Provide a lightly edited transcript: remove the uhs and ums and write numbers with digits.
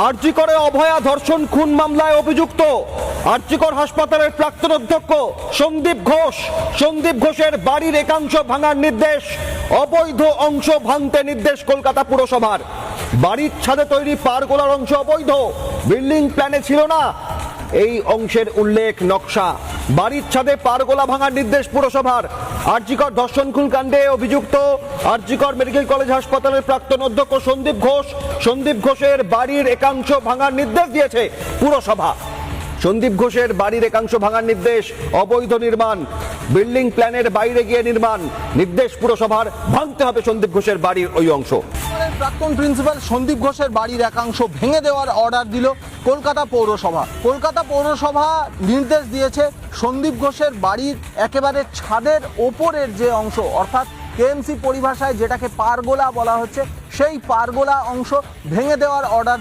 আরজিকরে অভয়া ধর্ষণ খুন মামলায় অভিযুক্ত আরজিকর হাসপাতালের প্রাক্তন অধ্যক্ষ সন্দীপ ঘোষের বাড়ির একাংশ ভাঙার নির্দেশ। অবৈধ অংশ ভাঙতে নির্দেশ কলকাতা পুরসভার। বাড়ির ছাদে তৈরি পারগোলার অংশ অবৈধ, বিল্ডিং প্ল্যানে ছিল না এই অংশের উল্লেখ নকশা। বাড়ির ছাদে পারগোলা ভাঙার নির্দেশ পুরসভার। আরজিকর ধর্ষণ খুন কাণ্ডে অভিযুক্ত আরজিকর মেডিকেল কলেজ হাসপাতালের প্রাক্তন অধ্যক্ষ সন্দীপ ঘোষের বাড়ির একাংশ ভাঙার নির্দেশ দিয়েছে পুরসভা। সন্দীপ ঘোষের বাড়ির একাংশ ভাঙার নির্দেশ, অবৈধ নির্মাণ, বিল্ডিং প্ল্যানের বাইরে গিয়ে নির্মাণ, নির্দেশ পুরসভার। ভাঙতে হবে সন্দীপ ঘোষের বাড়ির ওই অংশ। প্রাক্তন প্রিন্সিপাল সন্দীপ ঘোষের বাড়ির একাংশ ভেঙে দেওয়ার অর্ডার দিল কলকাতা পৌরসভা। কলকাতা পৌরসভা নির্দেশ দিয়েছে সন্দীপ ঘোষের বাড়ির একেবারে ছাদের ওপরের যে অংশ, অর্থাৎ কেএমসি পরিভাষায় যেটাকে পারগোলা বলা হচ্ছে, সেই পারগোলা অংশ ভেঙে দেওয়ার অর্ডার